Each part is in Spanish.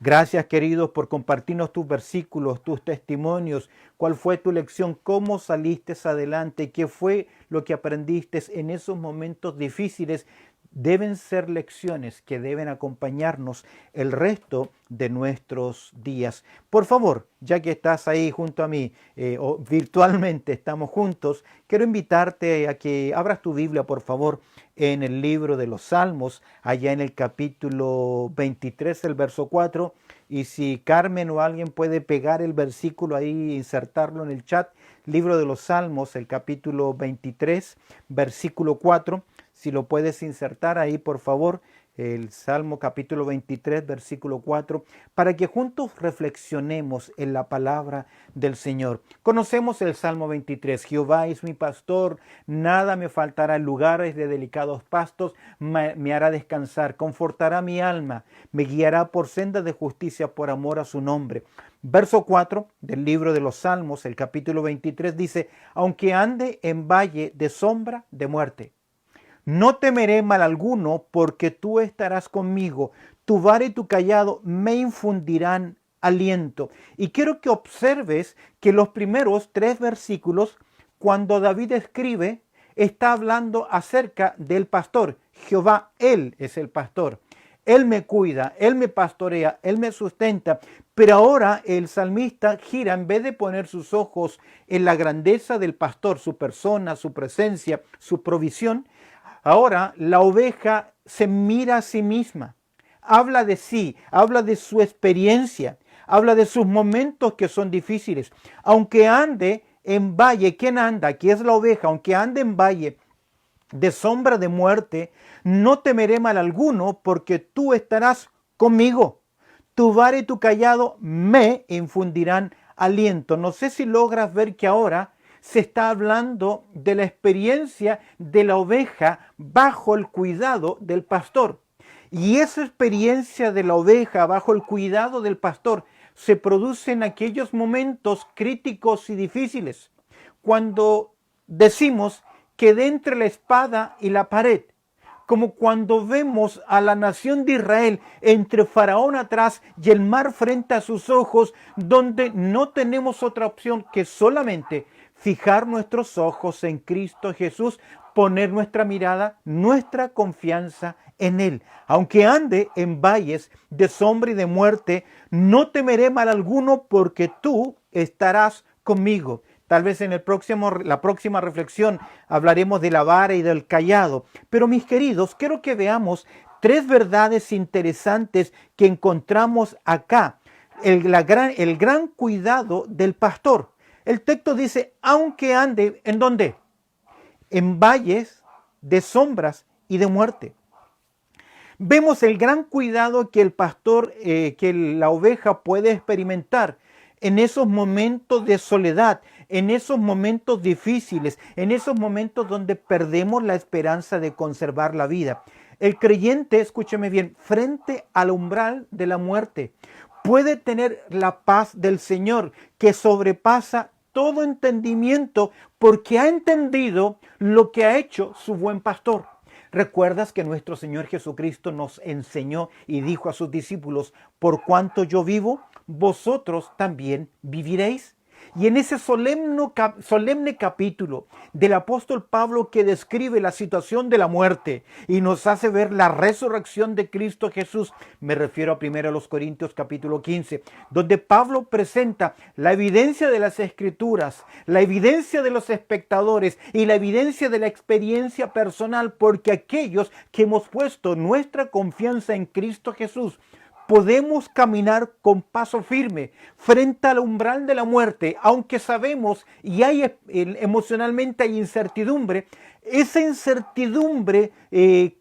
Gracias, queridos, por compartirnos tus versículos, tus testimonios. ¿Cuál fue tu lección? ¿Cómo saliste adelante? ¿Qué fue lo que aprendiste en esos momentos difíciles? Deben ser lecciones que deben acompañarnos el resto de nuestros días. Por favor, ya que estás ahí junto a mí o virtualmente estamos juntos, quiero invitarte a que abras tu Biblia, por favor, en el libro de los Salmos, allá en el capítulo 23, el verso 4. Y si Carmen o alguien puede pegar el versículo ahí e insertarlo en el chat, libro de los Salmos, el capítulo 23, versículo 4. Si lo puedes insertar ahí, por favor, el Salmo capítulo 23, versículo 4, para que juntos reflexionemos en la palabra del Señor. Conocemos el Salmo 23. Jehová es mi pastor, nada me faltará. En lugares de delicados pastos me hará descansar, confortará mi alma, me guiará por sendas de justicia por amor a su nombre. Verso 4 del libro de los Salmos, el capítulo 23, dice: aunque ande en valle de sombra de muerte, no temeré mal alguno, porque tú estarás conmigo. Tu vara y tu cayado me infundirán aliento. Y quiero que observes que los primeros 3 versículos, cuando David escribe, está hablando acerca del pastor. Jehová, Él es el pastor. Él me cuida, Él me pastorea, Él me sustenta. Pero ahora el salmista gira, en vez de poner sus ojos en la grandeza del pastor, su persona, su presencia, su provisión, ahora la oveja se mira a sí misma, habla de sí, habla de su experiencia, habla de sus momentos que son difíciles. Aunque ande en valle, ¿quién anda? Aquí es la oveja. Aunque ande en valle de sombra de muerte, no temeré mal alguno, porque tú estarás conmigo. Tu vara y tu cayado me infundirán aliento. No sé si logras ver que ahora se está hablando de la experiencia de la oveja bajo el cuidado del pastor. Y esa experiencia de la oveja bajo el cuidado del pastor se produce en aquellos momentos críticos y difíciles, cuando decimos que de entre la espada y la pared, como cuando vemos a la nación de Israel entre Faraón atrás y el mar frente a sus ojos, donde no tenemos otra opción que solamente fijar nuestros ojos en Cristo Jesús, poner nuestra mirada, nuestra confianza en Él. Aunque ande en valles de sombra y de muerte, no temeré mal alguno, porque tú estarás conmigo. Tal vez en la próxima reflexión hablaremos de la vara y del cayado. Pero mis queridos, quiero que veamos 3 verdades interesantes que encontramos acá. El gran cuidado del pastor. El texto dice: aunque ande, ¿en dónde? En valles de sombras y de muerte. Vemos el gran cuidado que el pastor, que la oveja puede experimentar en esos momentos de soledad, en esos momentos difíciles, en esos momentos donde perdemos la esperanza de conservar la vida. El creyente, escúcheme bien, frente al umbral de la muerte, puede tener la paz del Señor que sobrepasa todo entendimiento, porque ha entendido lo que ha hecho su buen pastor. ¿Recuerdas que nuestro Señor Jesucristo nos enseñó y dijo a sus discípulos: por cuanto yo vivo, vosotros también viviréis? Y en ese solemne capítulo del apóstol Pablo, que describe la situación de la muerte y nos hace ver la resurrección de Cristo Jesús, me refiero a 1 Corintios capítulo 15, donde Pablo presenta la evidencia de las Escrituras, la evidencia de los espectadores y la evidencia de la experiencia personal, porque aquellos que hemos puesto nuestra confianza en Cristo Jesús, podemos caminar con paso firme frente al umbral de la muerte, aunque sabemos y hay emocionalmente hay incertidumbre. Esa incertidumbre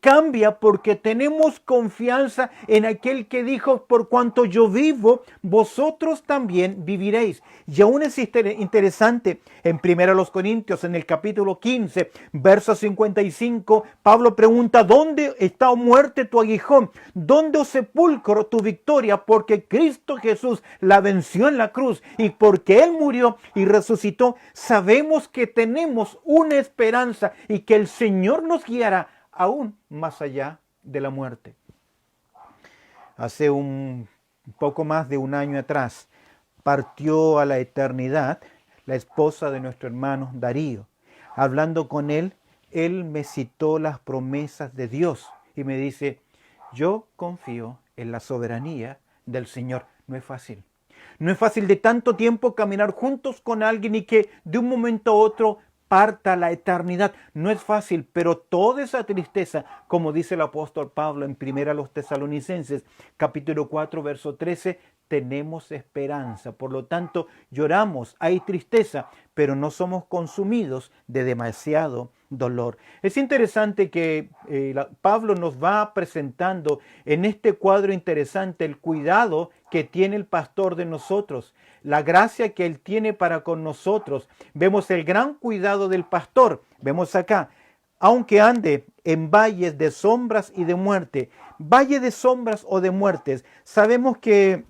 cambia porque tenemos confianza en aquel que dijo: por cuanto yo vivo, vosotros también viviréis. Y aún es interesante, en 1 Corintios, en el capítulo 15, verso 55, Pablo pregunta: ¿dónde está, oh muerte, tu aguijón? ¿Dónde, oh sepulcro, tu victoria? Porque Cristo Jesús la venció en la cruz, y porque Él murió y resucitó, sabemos que tenemos una esperanza y que el Señor nos guiará aún más allá de la muerte. Hace un poco más de un año atrás, partió a la eternidad la esposa de nuestro hermano Darío. Hablando con él me citó las promesas de Dios y me dice, yo confío en la soberanía del Señor. No es fácil. No es fácil de tanto tiempo caminar juntos con alguien y que de un momento a otro parta la eternidad. No es fácil, pero toda esa tristeza, como dice el apóstol Pablo en 1 los Tesalonicenses, capítulo 4, verso 13, tenemos esperanza. Por lo tanto, lloramos, hay tristeza, pero no somos consumidos de demasiado dolor. Es interesante que Pablo nos va presentando en este cuadro interesante el cuidado que tiene el pastor de nosotros, la gracia que él tiene para con nosotros. Vemos el gran cuidado del pastor. Vemos acá, aunque ande en valles de sombras y de muerte, valle de sombras o de muertes, sabemos que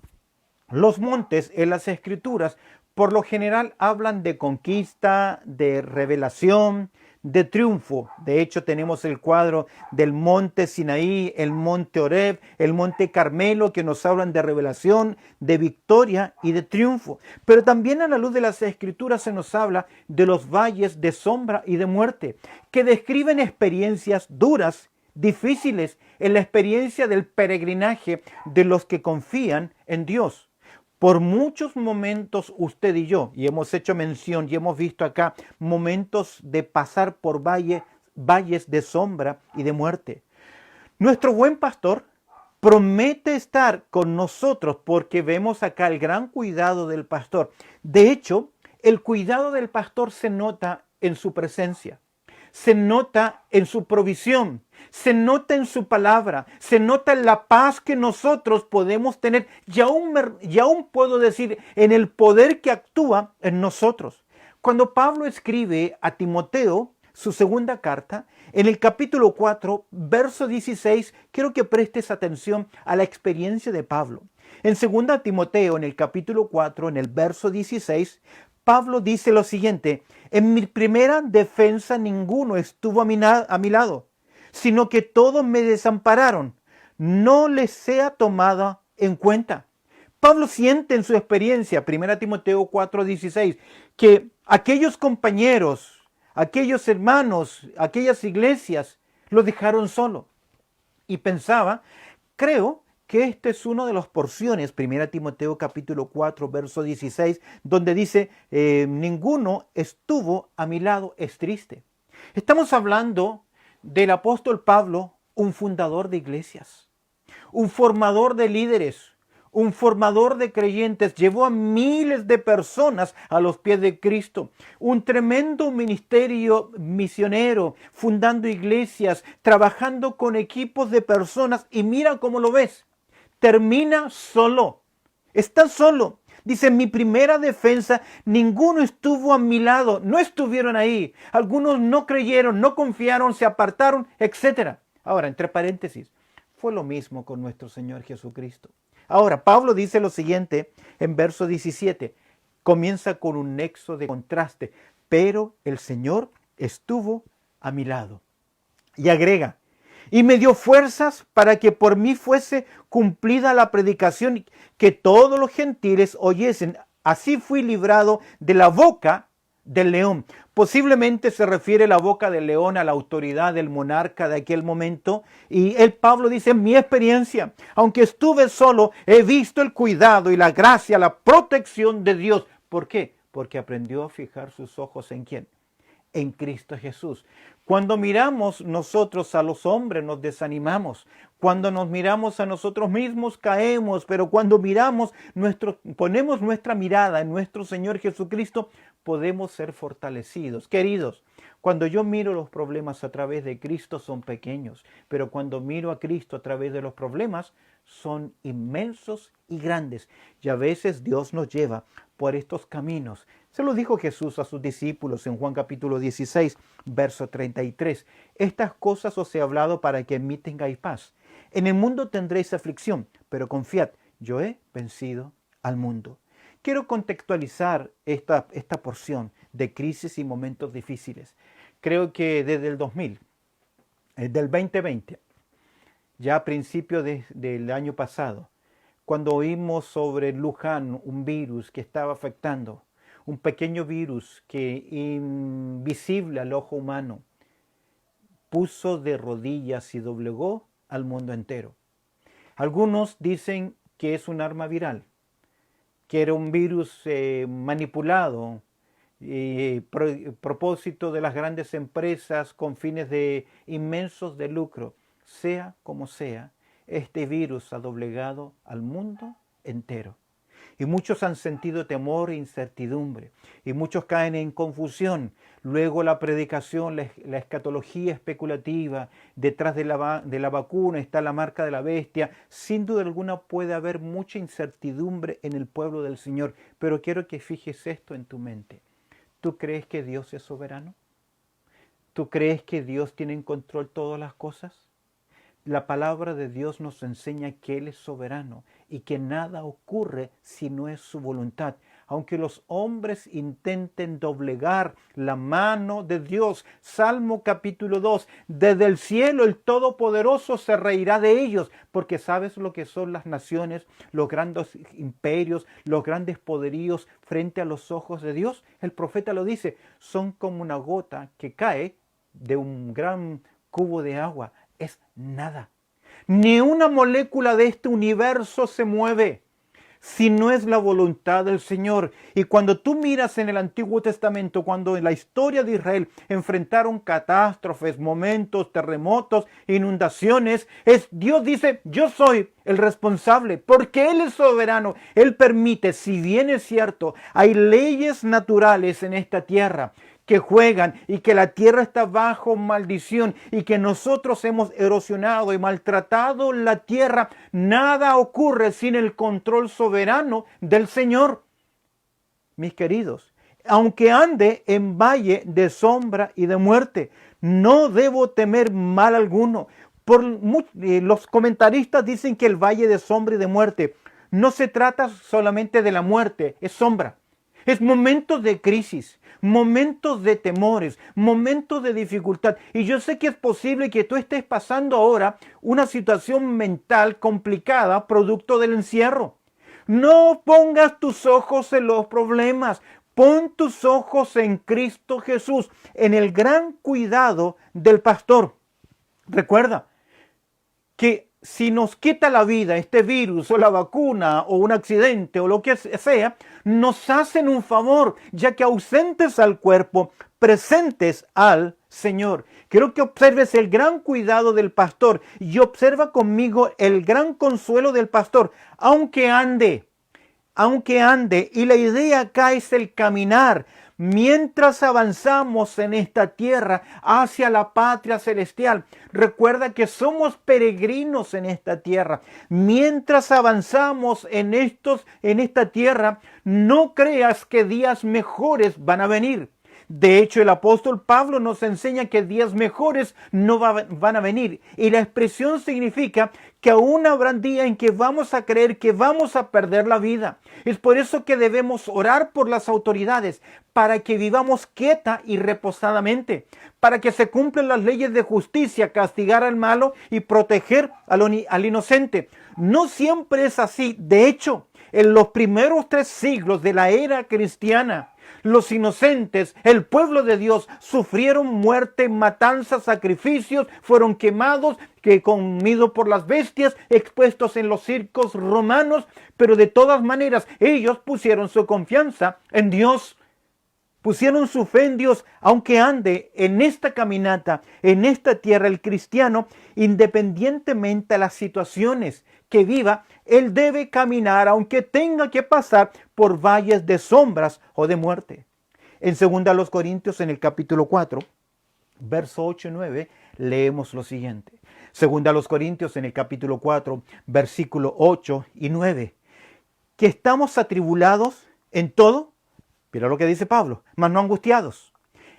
los montes en las escrituras por lo general hablan de conquista, de revelación, de triunfo. De hecho, tenemos el cuadro del monte Sinaí, el monte Horeb, el monte Carmelo, que nos hablan de revelación, de victoria y de triunfo. Pero también a la luz de las escrituras se nos habla de los valles de sombra y de muerte, que describen experiencias duras, difíciles, en la experiencia del peregrinaje de los que confían en Dios. Por muchos momentos usted y yo, y hemos hecho mención y hemos visto acá momentos de pasar por valles de sombra y de muerte. Nuestro buen pastor promete estar con nosotros porque vemos acá el gran cuidado del pastor. De hecho, el cuidado del pastor se nota en su presencia, se nota en su provisión, se nota en su palabra, se nota en la paz que nosotros podemos tener y aún puedo decir en el poder que actúa en nosotros. Cuando Pablo escribe a Timoteo su segunda carta, en el capítulo 4, verso 16, quiero que prestes atención a la experiencia de Pablo. En 2 Timoteo, en el capítulo 4, en el verso 16, Pablo dice lo siguiente: en mi primera defensa ninguno estuvo a mi lado, sino que todos me desampararon. No les sea tomada en cuenta. Pablo siente en su experiencia, 1 Timoteo 4:16, que aquellos compañeros, aquellos hermanos, aquellas iglesias, lo dejaron solo. Y pensaba, creo que esta es una de las porciones, 1 Timoteo capítulo 4, verso 16, donde dice, ninguno estuvo a mi lado, es triste. Estamos hablando del apóstol Pablo, un fundador de iglesias, un formador de líderes, un formador de creyentes, llevó a miles de personas a los pies de Cristo. Un tremendo ministerio misionero, fundando iglesias, trabajando con equipos de personas. Y mira cómo lo ves. Termina solo. Está solo. Dice, en mi primera defensa, ninguno estuvo a mi lado. No estuvieron ahí. Algunos no creyeron, no confiaron, se apartaron, etc. Ahora, entre paréntesis, fue lo mismo con nuestro Señor Jesucristo. Ahora, Pablo dice lo siguiente en verso 17. Comienza con un nexo de contraste. Pero el Señor estuvo a mi lado. Y agrega, y me dio fuerzas para que por mí fuese cumplida la predicación, que todos los gentiles oyesen. Así fui librado de la boca del león. Posiblemente se refiere la boca del león a la autoridad del monarca de aquel momento. Y Pablo dice, en mi experiencia, aunque estuve solo, he visto el cuidado y la gracia, la protección de Dios. ¿Por qué? Porque aprendió a fijar sus ojos ¿en quién? En Cristo Jesús. Cuando miramos nosotros a los hombres nos desanimamos. Cuando nos miramos a nosotros mismos caemos. Pero cuando ponemos nuestra mirada en nuestro Señor Jesucristo, podemos ser fortalecidos. Queridos, cuando yo miro los problemas a través de Cristo son pequeños. Pero cuando miro a Cristo a través de los problemas son inmensos y grandes. Y a veces Dios nos lleva por estos caminos. Se lo dijo Jesús a sus discípulos en Juan capítulo 16, verso 33. Estas cosas os he hablado para que en mí tengáis paz. En el mundo tendréis aflicción, pero confiad, yo he vencido al mundo. Quiero contextualizar esta porción de crisis y momentos difíciles. Creo que desde el 2000, del 2020, ya a principios del año pasado, cuando oímos sobre Luján, un virus que estaba afectando, un pequeño virus que invisible al ojo humano, puso de rodillas y doblegó al mundo entero. Algunos dicen que es un arma viral, que era un virus manipulado, propósito de las grandes empresas con fines inmensos de lucro. Sea como sea, este virus ha doblegado al mundo entero. Y muchos han sentido temor e incertidumbre. Y muchos caen en confusión. Luego la predicación, la escatología especulativa, detrás de la vacuna está la marca de la bestia. Sin duda alguna puede haber mucha incertidumbre en el pueblo del Señor. Pero quiero que fijes esto en tu mente. ¿Tú crees que Dios es soberano? ¿Tú crees que Dios tiene en control todas las cosas? La palabra de Dios nos enseña que Él es soberano y que nada ocurre si no es su voluntad. Aunque los hombres intenten doblegar la mano de Dios. Salmo capítulo 2. Desde el cielo el Todopoderoso se reirá de ellos. Porque ¿sabes lo que son las naciones, los grandes imperios, los grandes poderíos frente a los ojos de Dios? El profeta lo dice. Son como una gota que cae de un gran cubo de agua. Es nada. Ni una molécula de este universo se mueve si no es la voluntad del Señor. Y cuando tú miras en el Antiguo Testamento, cuando en la historia de Israel enfrentaron catástrofes, momentos, terremotos, inundaciones, Dios dice, yo soy el responsable, porque Él es soberano. Él permite, si bien es cierto, hay leyes naturales en esta tierra que juegan y que la tierra está bajo maldición y que nosotros hemos erosionado y maltratado la tierra, nada ocurre sin el control soberano del Señor. Mis queridos, aunque ande en valle de sombra y de muerte, no debo temer mal alguno. Los comentaristas dicen que el valle de sombra y de muerte no se trata solamente de la muerte, es sombra. Es momentos de crisis, momentos de temores, momentos de dificultad. Y yo sé que es posible que tú estés pasando ahora una situación mental complicada producto del encierro. No pongas tus ojos en los problemas. Pon tus ojos en Cristo Jesús, en el gran cuidado del pastor. Recuerda que si nos quita la vida este virus o la vacuna o un accidente o lo que sea, nos hacen un favor, ya que ausentes al cuerpo, presentes al Señor. Quiero que observes el gran cuidado del pastor y observa conmigo el gran consuelo del pastor, aunque ande, y la idea acá es el caminar. Mientras avanzamos en esta tierra hacia la patria celestial, recuerda que somos peregrinos en esta tierra. Mientras avanzamos en esta tierra, no creas que días mejores van a venir. De hecho, el apóstol Pablo nos enseña que días mejores no van a venir. Y la expresión significa que aún habrá días en que vamos a creer que vamos a perder la vida. Es por eso que debemos orar por las autoridades, para que vivamos quieta y reposadamente, para que se cumplan las leyes de justicia, castigar al malo y proteger al inocente. No siempre es así. De hecho, en los primeros 3 siglos de la era cristiana, los inocentes, el pueblo de Dios, sufrieron muerte, matanzas, sacrificios, fueron quemados, comidos por las bestias, expuestos en los circos romanos, pero de todas maneras ellos pusieron su confianza en Dios. Pusieron su fe en Dios, aunque ande en esta caminata, en esta tierra, el cristiano, independientemente de las situaciones que viva, él debe caminar, aunque tenga que pasar por valles de sombras o de muerte. En 2 Corintios, en el capítulo 4, verso 8 y 9, leemos lo siguiente. 2 Corintios, en el capítulo 4, versículo 8 y 9. Que estamos atribulados en todo. Mira lo que dice Pablo, mas no angustiados,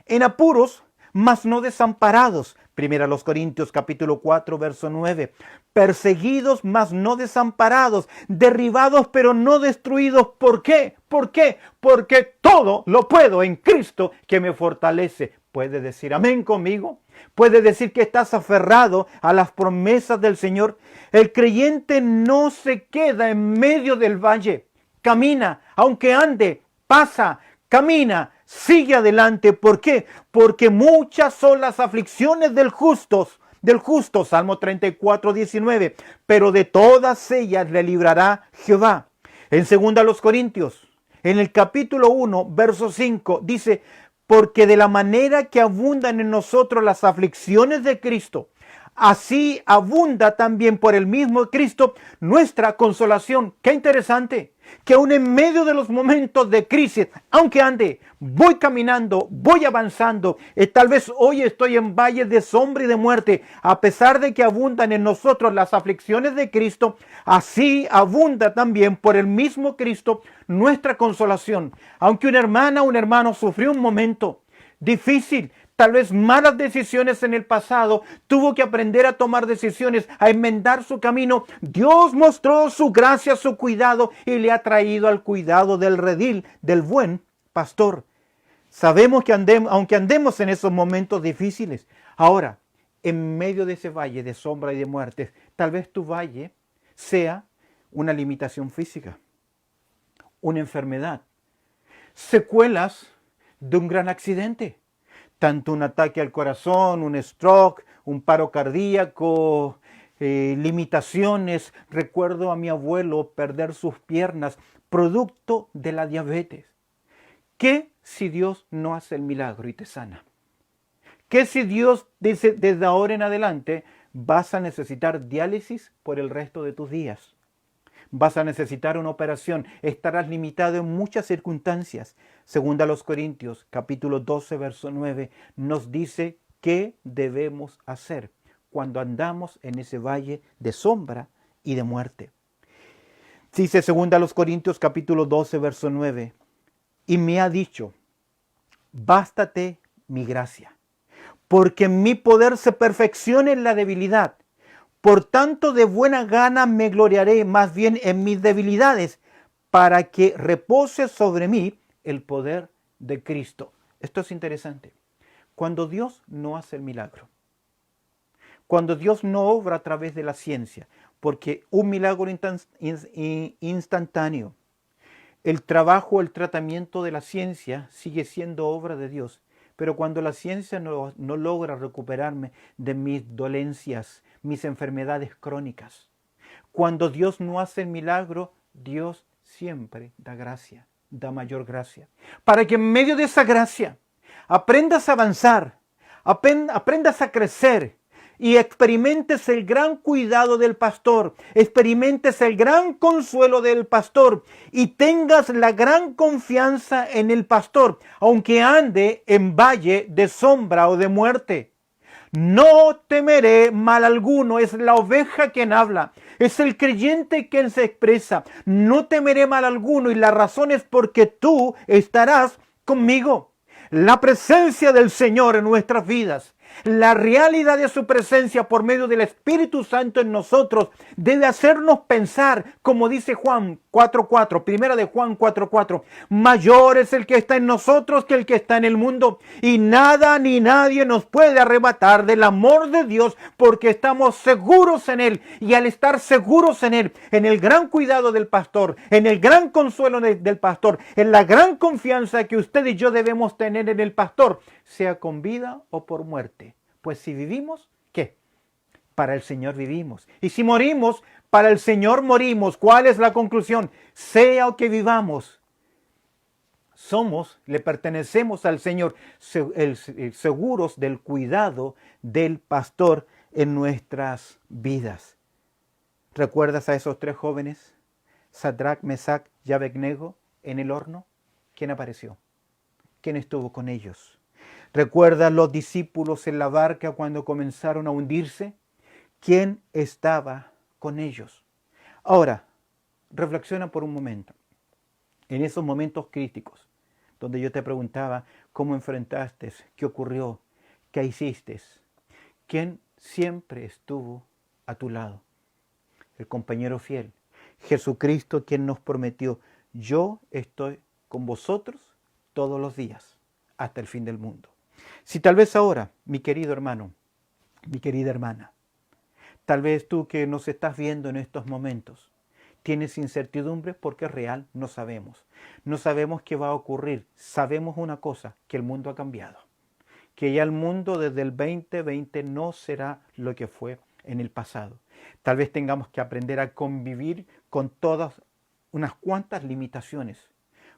en apuros, mas no desamparados. 1 Corintios capítulo 4, verso 9. Perseguidos, mas no desamparados, derribados, pero no destruidos. ¿Por qué? ¿Por qué? Porque todo lo puedo en Cristo que me fortalece. ¿Puede decir amén conmigo? Puedes decir que estás aferrado a las promesas del Señor. El creyente no se queda en medio del valle. Camina, aunque ande, pasa, camina, sigue adelante. ¿Por qué? Porque muchas son las aflicciones del justo, Salmo 34, 19. Pero de todas ellas le librará Jehová. En 2 Corintios, en el capítulo 1, verso 5, dice: porque de la manera que abundan en nosotros las aflicciones de Cristo, así abunda también por el mismo Cristo nuestra consolación. Qué interesante, que aún en medio de los momentos de crisis, aunque ande, voy caminando, voy avanzando, tal vez hoy estoy en valles de sombra y de muerte, a pesar de que abundan en nosotros las aflicciones de Cristo, así abunda también por el mismo Cristo nuestra consolación. Aunque una hermana, un hermano sufrió un momento difícil, tal vez malas decisiones en el pasado, tuvo que aprender a tomar decisiones, a enmendar su camino. Dios mostró su gracia, su cuidado y le ha traído al cuidado del redil, del buen pastor. Sabemos que aunque andemos en esos momentos difíciles, ahora, en medio de ese valle de sombra y de muerte, tal vez tu valle sea una limitación física, una enfermedad, secuelas de un gran accidente. Tanto un ataque al corazón, un stroke, un paro cardíaco, limitaciones. Recuerdo a mi abuelo perder sus piernas producto de la diabetes. ¿Qué si Dios no hace el milagro y te sana? ¿Qué si Dios dice desde ahora en adelante vas a necesitar diálisis por el resto de tus días? Vas a necesitar una operación, estarás limitado en muchas circunstancias. Según a los Corintios, capítulo 12, verso 9, nos dice qué debemos hacer cuando andamos en ese valle de sombra y de muerte. Dice según a los Corintios, capítulo 12, verso 9, y me ha dicho: bástate mi gracia, porque mi poder se perfecciona en la debilidad. Por tanto, de buena gana me gloriaré más bien en mis debilidades, para que repose sobre mí el poder de Cristo. Esto es interesante. Cuando Dios no hace el milagro, cuando Dios no obra a través de la ciencia, porque un milagro instantáneo, el trabajo, el tratamiento de la ciencia sigue siendo obra de Dios. Pero cuando la ciencia no logra recuperarme de mis dolencias, mis enfermedades crónicas, cuando Dios no hace el milagro, Dios siempre da gracia, da mayor gracia. Para que en medio de esa gracia aprendas a avanzar, aprendas a crecer y experimentes el gran cuidado del pastor, experimentes el gran consuelo del pastor y tengas la gran confianza en el pastor, aunque ande en valle de sombra o de muerte. No temeré mal alguno, es la oveja quien habla, es el creyente quien se expresa. No temeré mal alguno y la razón es porque tú estarás conmigo. La presencia del Señor en nuestras vidas, la realidad de su presencia por medio del Espíritu Santo en nosotros debe hacernos pensar, como dice Juan 4:4, primera de Juan 4:4, mayor es el que está en nosotros que el que está en el mundo, y nada ni nadie nos puede arrebatar del amor de Dios, porque estamos seguros en Él, y al estar seguros en Él, en el gran cuidado del pastor, en el gran consuelo del pastor, en la gran confianza que usted y yo debemos tener en el pastor, sea con vida o por muerte. Pues si vivimos, ¿qué? Para el Señor vivimos. Y si morimos, para el Señor morimos. ¿Cuál es la conclusión? Sea o que vivamos, le pertenecemos al Señor, seguros del cuidado del pastor en nuestras vidas. ¿Recuerdas a esos tres jóvenes? Sadrach, Mesach y Abednego en el horno. ¿Quién apareció? ¿Quién estuvo con ellos? ¿Recuerdas los discípulos en la barca cuando comenzaron a hundirse? ¿Quién estaba con ellos? Ahora, reflexiona por un momento. En esos momentos críticos, donde yo te preguntaba cómo enfrentaste, qué ocurrió, qué hiciste, ¿quién siempre estuvo a tu lado? El compañero fiel, Jesucristo, quien nos prometió: yo estoy con vosotros todos los días, hasta el fin del mundo. Si tal vez ahora, mi querido hermano, mi querida hermana, tal vez tú que nos estás viendo en estos momentos, tienes incertidumbre porque es real, no sabemos. No sabemos qué va a ocurrir. Sabemos una cosa, que el mundo ha cambiado. Que ya el mundo desde el 2020 no será lo que fue en el pasado. Tal vez tengamos que aprender a convivir con todas unas cuantas limitaciones.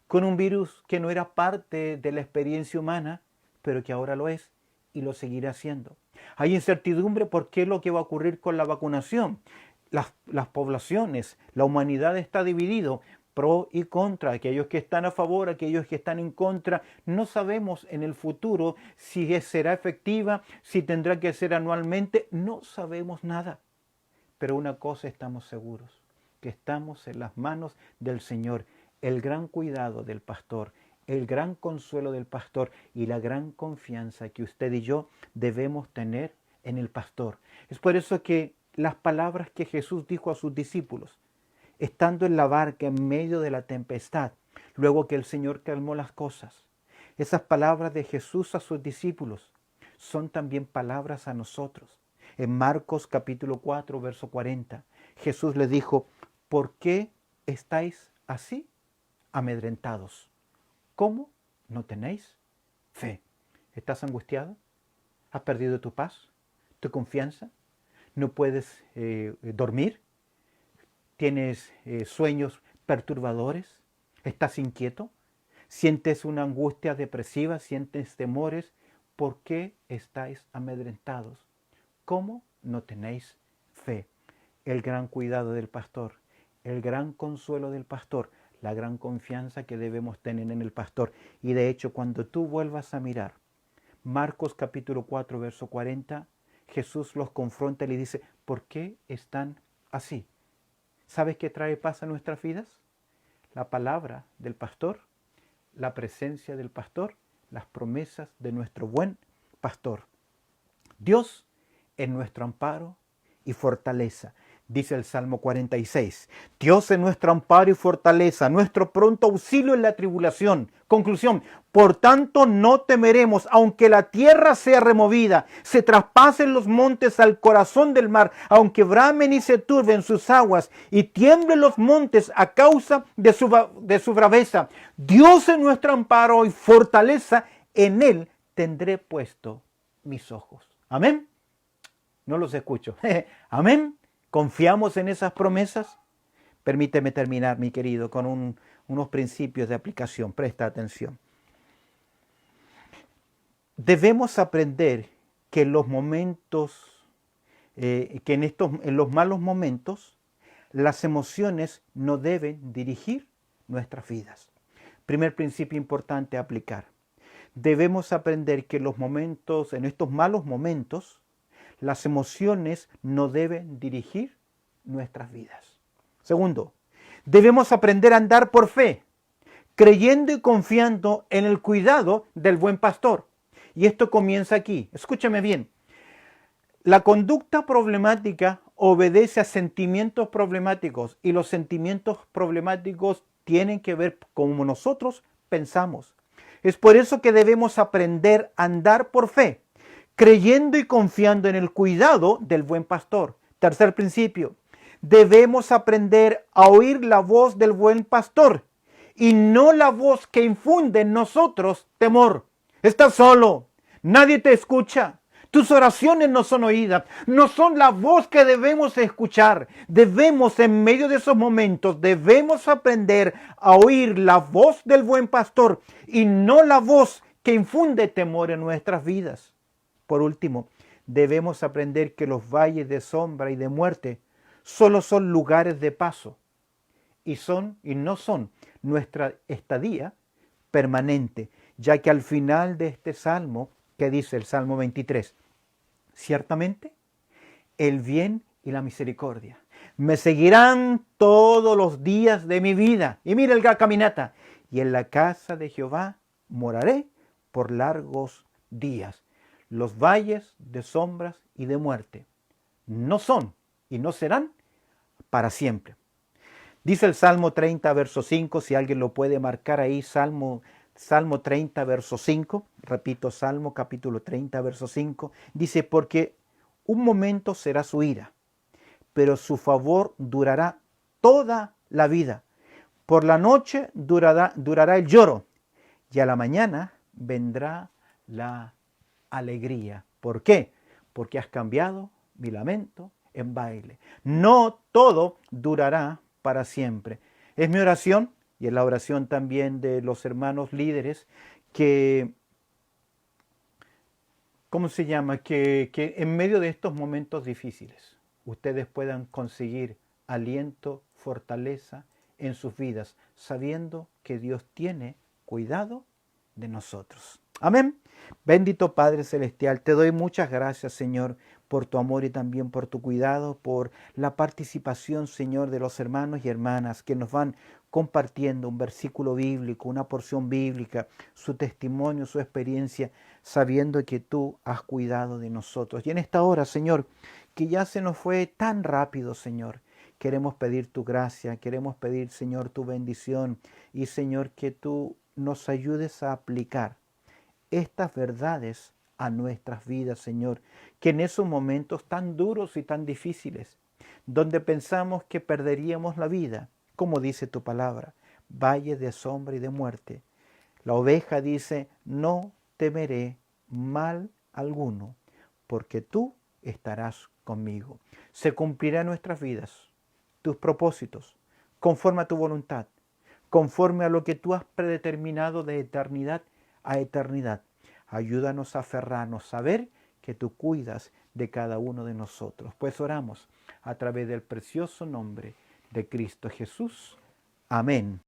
Con un virus que no era parte de la experiencia humana, pero que ahora lo es y lo seguirá siendo. Hay incertidumbre por qué es lo que va a ocurrir con la vacunación. Las poblaciones, la humanidad está dividido, pro y contra, aquellos que están a favor, aquellos que están en contra. No sabemos en el futuro si será efectiva, si tendrá que ser anualmente, no sabemos nada. Pero una cosa estamos seguros, que estamos en las manos del Señor, el gran cuidado del pastor, el gran consuelo del pastor y la gran confianza que usted y yo debemos tener en el pastor. Es por eso que las palabras que Jesús dijo a sus discípulos, estando en la barca en medio de la tempestad, luego que el Señor calmó las cosas, esas palabras de Jesús a sus discípulos son también palabras a nosotros. En Marcos capítulo 4, verso 40, Jesús le dijo, ¿por qué estáis así amedrentados? ¿Cómo no tenéis fe? ¿Estás angustiado? ¿Has perdido tu paz? ¿Tu confianza? ¿No puedes dormir? ¿Tienes sueños perturbadores? ¿Estás inquieto? ¿Sientes una angustia depresiva? ¿Sientes temores? ¿Por qué estáis amedrentados? ¿Cómo no tenéis fe? El gran cuidado del pastor, el gran consuelo del pastor, la gran confianza que debemos tener en el pastor. Y de hecho, cuando tú vuelvas a mirar Marcos capítulo 4, verso 40, Jesús los confronta y le dice, ¿por qué están así? ¿Sabes qué trae paz a nuestras vidas? La palabra del pastor, la presencia del pastor, las promesas de nuestro buen pastor. Dios es nuestro amparo y fortaleza. Dice el Salmo 46. Dios es nuestro amparo y fortaleza, nuestro pronto auxilio en la tribulación. Conclusión. Por tanto no temeremos, aunque la tierra sea removida, se traspasen los montes al corazón del mar, aunque bramen y se turben sus aguas y tiemblen los montes a causa de su braveza. Dios es nuestro amparo y fortaleza, en Él tendré puesto mis ojos. Amén. No los escucho. Amén. ¿Confiamos en esas promesas? Permíteme terminar, mi querido, con unos principios de aplicación. Presta atención. Debemos aprender que en los momentos, en los malos momentos, las emociones no deben dirigir nuestras vidas. Primer principio importante a aplicar. Debemos aprender que en estos malos momentos, las emociones no deben dirigir nuestras vidas. Segundo, debemos aprender a andar por fe, creyendo y confiando en el cuidado del buen pastor. Y esto comienza aquí. Escúchame bien. La conducta problemática obedece a sentimientos problemáticos y los sentimientos problemáticos tienen que ver con cómo nosotros pensamos. Es por eso que debemos aprender a andar por fe, creyendo y confiando en el cuidado del buen pastor. Tercer principio, debemos aprender a oír la voz del buen pastor y no la voz que infunde en nosotros temor. Estás solo, nadie te escucha, tus oraciones no son oídas, no son la voz que debemos escuchar. Debemos, en medio de esos momentos, debemos aprender a oír la voz del buen pastor y no la voz que infunde temor en nuestras vidas. Por último, debemos aprender que los valles de sombra y de muerte solo son lugares de paso y no son nuestra estadía permanente, ya que al final de este salmo, que dice el Salmo 23, ciertamente el bien y la misericordia me seguirán todos los días de mi vida. Y mira la caminata. Y en la casa de Jehová moraré por largos días. Los valles de sombras y de muerte no son y no serán para siempre. Dice el Salmo 30, verso 5, si alguien lo puede marcar ahí, Salmo Salmo 30, verso 5, repito, Salmo capítulo 30, verso 5, dice, porque un momento será su ira, pero su favor durará toda la vida. Por la noche durará el lloro, y a la mañana vendrá la alegría. ¿Por qué? Porque has cambiado mi lamento en baile. No todo durará para siempre. Es mi oración, y es la oración también de los hermanos líderes, que, ¿cómo se llama? Que en medio de estos momentos difíciles ustedes puedan conseguir aliento, fortaleza en sus vidas, sabiendo que Dios tiene cuidado de nosotros. Amén. Bendito Padre Celestial, te doy muchas gracias, Señor, por tu amor y también por tu cuidado, por la participación, Señor, de los hermanos y hermanas que nos van compartiendo un versículo bíblico, una porción bíblica, su testimonio, su experiencia, sabiendo que tú has cuidado de nosotros. Y en esta hora, Señor, que ya se nos fue tan rápido, Señor, queremos pedir tu gracia, queremos pedir, Señor, tu bendición y, Señor, que tú nos ayudes a aplicar estas verdades a nuestras vidas, Señor, que en esos momentos tan duros y tan difíciles, donde pensamos que perderíamos la vida, como dice tu palabra, valle de sombra y de muerte, la oveja dice, no temeré mal alguno, porque tú estarás conmigo. Se cumplirá en nuestras vidas tus propósitos, conforme a tu voluntad, conforme a lo que tú has predeterminado de eternidad a eternidad. Ayúdanos a aferrarnos, a saber que tú cuidas de cada uno de nosotros. Pues oramos a través del precioso nombre de Cristo Jesús. Amén.